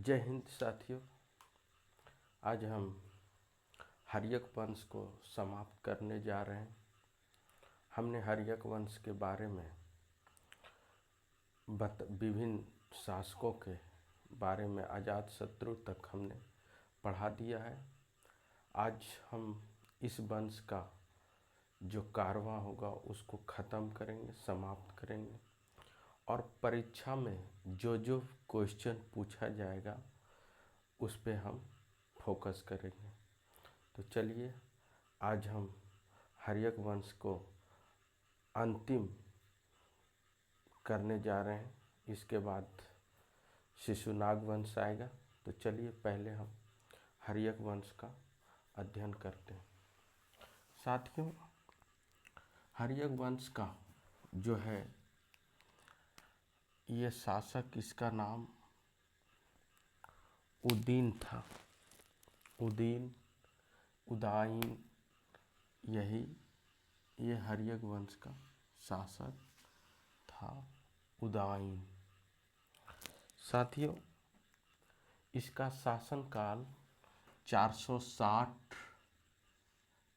जय हिंद साथियों। आज हम हर्यक वंश को समाप्त करने जा रहे हैं। हमने हर्यक वंश के बारे में विभिन्न शासकों के बारे में अजातशत्रु तक हमने पढ़ा दिया है। आज हम इस वंश का जो कारवां होगा उसको ख़त्म करेंगे, समाप्त करेंगे और परीक्षा में जो जो क्वेश्चन पूछा जाएगा उस पे हम फोकस करेंगे। तो चलिए आज हम हर्यक वंश को अंतिम करने जा रहे हैं। इसके बाद शिशुनाग वंश आएगा। तो चलिए पहले हम हर्यक वंश का अध्ययन करते हैं। साथियों, हर्यक वंश का जो है ये शासक, इसका नाम उदीन था। उदीन, उदाइन, ये हर्यक वंश का शासक था, उदाइन। साथियों, इसका शासनकाल 460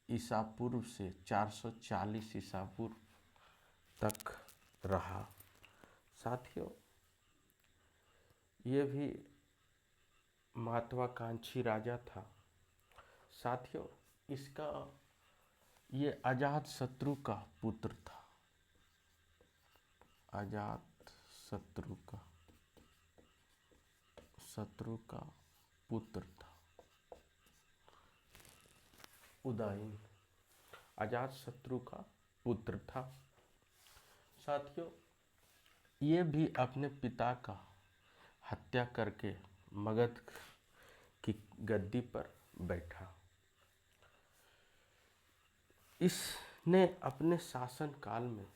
ईसा पूर्व से 440 ईसा पूर्व तक रहा। साथियों, ये भी महत्वाकांक्षी राजा था। साथियों, इसका ये अजातशत्रु का पुत्र था। अजातशत्रु का पुत्र था उदयन। अजातशत्रु का पुत्र था। साथियों, ये भी अपने पिता का हत्या करके मगध की गद्दी पर बैठा। इसने अपने शासन काल में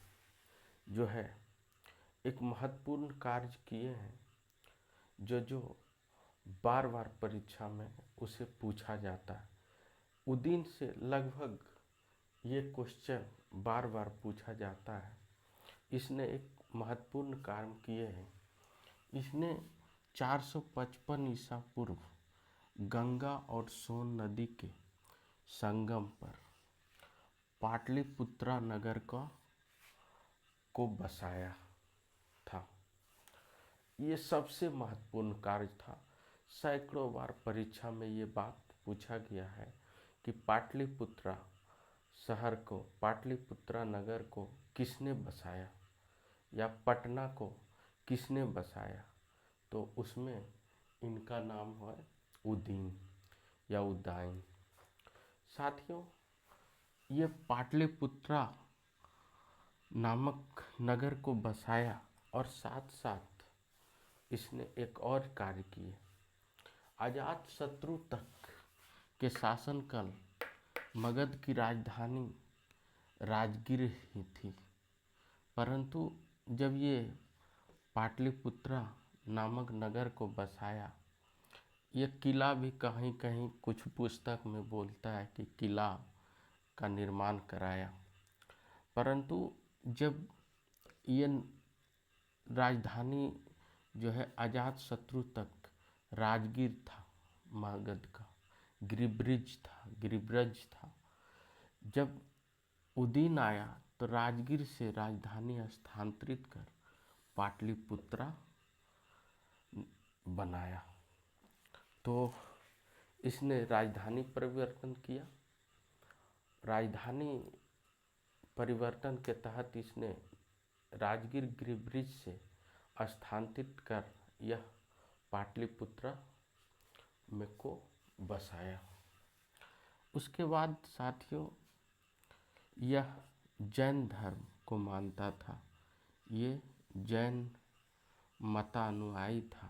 जो है एक महत्वपूर्ण कार्य किए हैं जो बार बार परीक्षा में उसे पूछा जाता है। उदीन से लगभग ये क्वेश्चन बार बार पूछा जाता है। इसने एक महत्वपूर्ण काम किए हैं। इसने 455 ईसा पूर्व गंगा और सोन नदी के संगम पर पाटलिपुत्रा नगर को बसाया था। ये सबसे महत्वपूर्ण कार्य था। सैकड़ों बार परीक्षा में ये बात पूछा गया है कि पाटलिपुत्रा शहर को, पाटलिपुत्रा नगर को किसने बसाया या पटना को किसने बसाया। तो उसमें इनका नाम है उदीन या उदयन। साथियों, ये पाटलिपुत्रा नामक नगर को बसाया और साथ साथ इसने एक और कार्य किए। अजातशत्रु तक के शासनकाल मगध की राजधानी राजगीर ही थी, परंतु जब ये पाटलिपुत्रा नामक नगर को बसाया, ये किला भी कहीं कहीं कुछ पुस्तक में बोलता है कि किला का निर्माण कराया। परंतु जब ये राजधानी जो है अजातशत्रु तक राजगीर था, मगध का गिरिब्रज था। जब उदीन आया तो राजगीर से राजधानी स्थानांतरित कर पाटलिपुत्रा बनाया। तो इसने राजधानी परिवर्तन किया। राजधानी परिवर्तन के तहत इसने राजगीर गिरिब्रिज से स्थानांतरित कर यह पाटलिपुत्रा में को बसाया। उसके बाद साथियों, यह जैन धर्म को मानता था। ये जैन मतानुयायी था,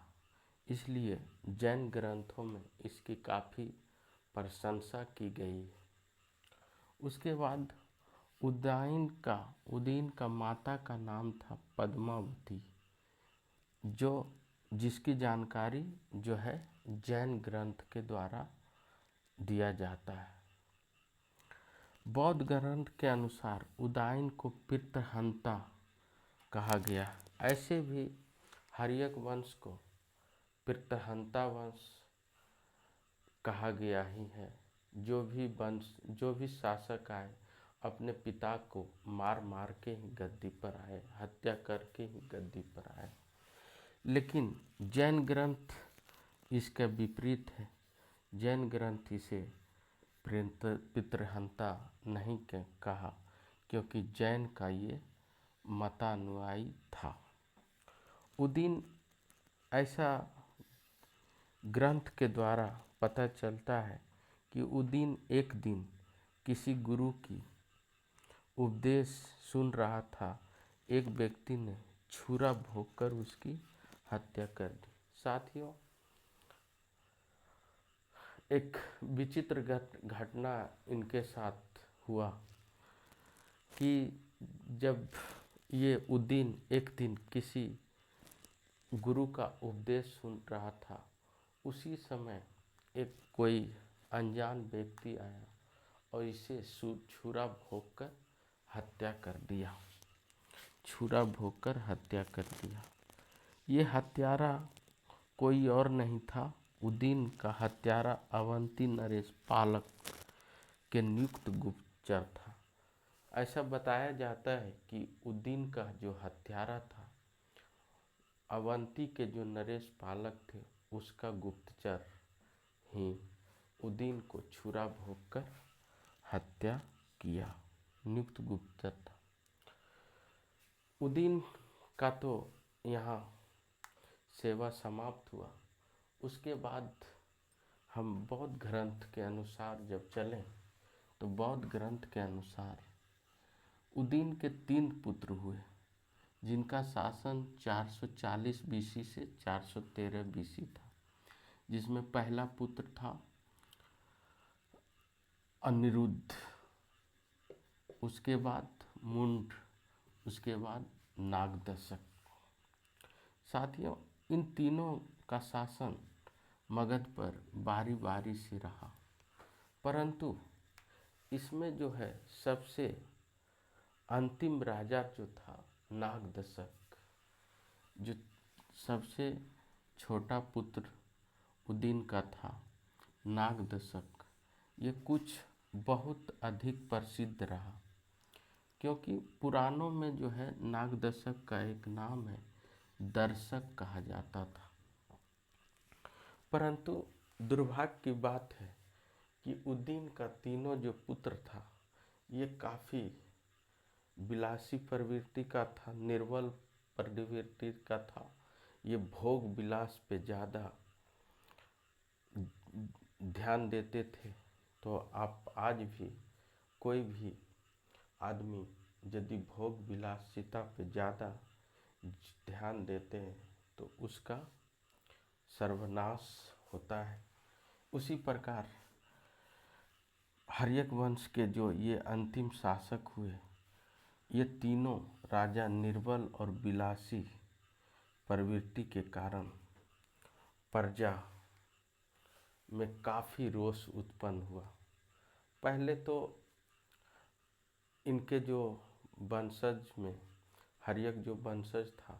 इसलिए जैन ग्रंथों में इसकी काफ़ी प्रशंसा की गई है। उसके बाद उदीन का माता का नाम था पद्मावती, जिसकी जानकारी जो है जैन ग्रंथ के द्वारा दिया जाता है। बौद्ध ग्रंथ के अनुसार उदयन को पितृहंता कहा गया। ऐसे भी हर्यक वंश को पितृहंता वंश कहा गया ही है। जो भी शासक आए अपने पिता को मार मार के ही गद्दी पर आए, हत्या करके ही गद्दी पर आए। लेकिन जैन ग्रंथ इसका विपरीत है। जैन ग्रंथ इसे पितृहंता नहीं कहा, क्योंकि जैन का ये मतानुयायी था। उदीन ऐसा ग्रंथ के द्वारा पता चलता है कि उदीन एक दिन किसी गुरु की उपदेश सुन रहा था। एक व्यक्ति ने छुरा भोंककर उसकी हत्या कर दी। साथियों, एक विचित्र घटना इनके साथ हुआ कि जब ये उदीन एक दिन किसी गुरु का उपदेश सुन रहा था, उसी समय एक कोई अनजान व्यक्ति आया और इसे छुरा भोंककर हत्या कर दिया। छुरा भोंककर हत्या कर दिया। ये हत्यारा कोई और नहीं था, उदीन का हत्यारा अवंती नरेश पालक के नियुक्त गुप्तचर था। ऐसा बताया जाता है कि उदीन का जो हत्यारा था, अवंती के जो नरेश पालक थे, उसका गुप्तचर ही उदीन को छुरा भोंककर हत्या किया। नियुक्त गुप्तचर था। उदीन का तो यहाँ सेवा समाप्त हुआ। उसके बाद हम बौद्ध ग्रंथ के अनुसार जब चलें तो बौद्ध ग्रंथ के अनुसार उदीन के 3 पुत्र हुए, जिनका शासन 440 बीसी से 413 बीसी था। जिसमें पहला पुत्र था अनिरुद्ध, उसके बाद मुंड, उसके बाद नागदशक। साथियों, इन तीनों का शासन मगध पर बारी बारी से रहा, परंतु इसमें जो है सबसे अंतिम राजा जो था नागदशक, जो सबसे छोटा पुत्र उदीन का था नागदशक, ये कुछ बहुत अधिक प्रसिद्ध रहा। क्योंकि पुराणों में जो है नागदशक का एक नाम है दर्शक कहा जाता था। परंतु दुर्भाग्य की बात है कि उदीन का तीनों जो पुत्र था, ये काफ़ी विलासी प्रवृत्ति का था, निर्बल प्रवृत्ति का था। ये भोग विलास पे ज़्यादा ध्यान देते थे। तो आप आज भी कोई भी आदमी यदि भोग विलासिता पे ज़्यादा ध्यान देते हैं तो उसका सर्वनाश होता है। उसी प्रकार हर्यक वंश के जो ये अंतिम शासक हुए, ये तीनों राजा निर्बल और विलासी प्रवृत्ति के कारण प्रजा में काफ़ी रोष उत्पन्न हुआ। पहले तो इनके जो वंशज में हर्यक जो वंशज था,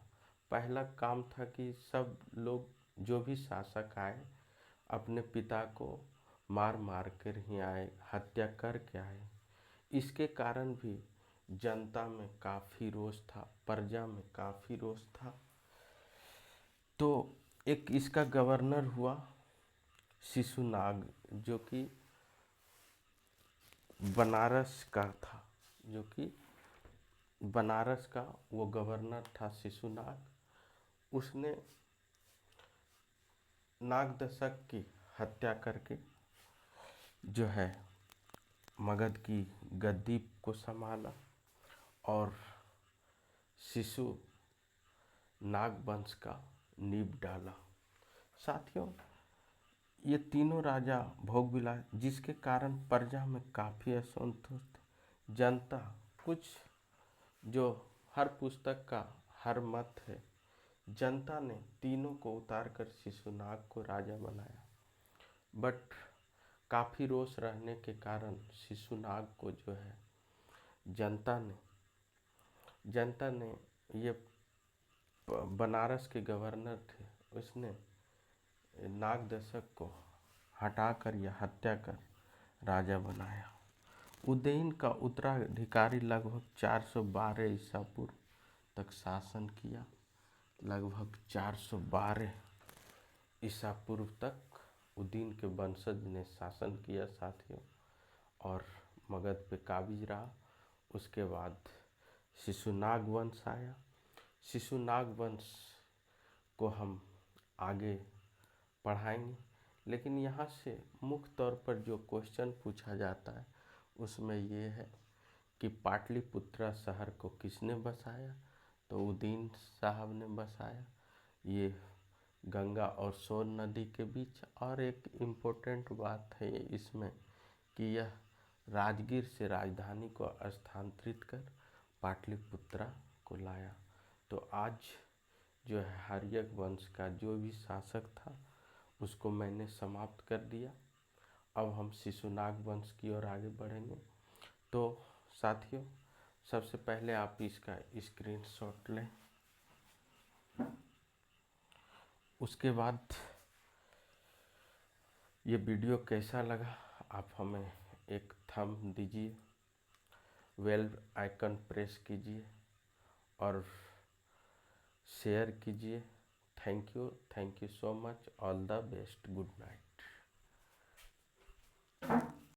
पहला काम था कि सब लोग जो भी शासक आए अपने पिता को मार मार कर ही आए, हत्या करके आए। इसके कारण भी जनता में काफ़ी रोष था, प्रजा में काफ़ी रोष था। तो एक इसका गवर्नर हुआ शिशुनाग, जो कि बनारस का था, जो कि बनारस का वो गवर्नर था शिशुनाग। उसने नागदशक की हत्या करके जो है मगध की गद्दी को संभाला और शिशु नाग वंश का नींव डाला। साथियों, ये तीनों राजा भोग विलास, जिसके कारण प्रजा में काफ़ी असंतोष थे। जनता कुछ जो हर पुस्तक का हर मत है, जनता ने तीनों को उतार कर शिशुनाग को राजा बनाया। बट काफ़ी रोष रहने के कारण शिशुनाग को जो है जनता ने ये बनारस के गवर्नर थे, उसने नागदशक को हटाकर या हत्या कर राजा बनाया। उदयन का उत्तराधिकारी लगभग 412 ईसा पूर्व तक शासन किया। लगभग 412 ईसा पूर्व तक उदयन के वंशज ने शासन किया साथियों, और मगध पे काबिज रहा। उसके बाद शिशुनाग वंश आया। शिशुनाग वंश को हम आगे पढ़ाएंगे, लेकिन यहाँ से मुख्य तौर पर जो क्वेश्चन पूछा जाता है उसमें ये है कि पाटलिपुत्रा शहर को किसने बसाया? तो उदयन साहब ने बसाया। ये गंगा और सोन नदी के बीच। और एक इम्पोर्टेंट बात है इसमें कि यह राजगीर से राजधानी को स्थानांतरित कर पाटलिपुत्रा को लाया। तो आज जो है हर्यक वंश का जो भी शासक था उसको मैंने समाप्त कर दिया। अब हम शिशुनाग वंश की ओर आगे बढ़ेंगे। तो साथियों, सबसे पहले आप इसका स्क्रीनशॉट लें। उसके बाद ये वीडियो कैसा लगा आप हमें एक थंब दीजिए, बेल आइकन प्रेस कीजिए और शेयर कीजिए। Thank you so much. All the best. Good night.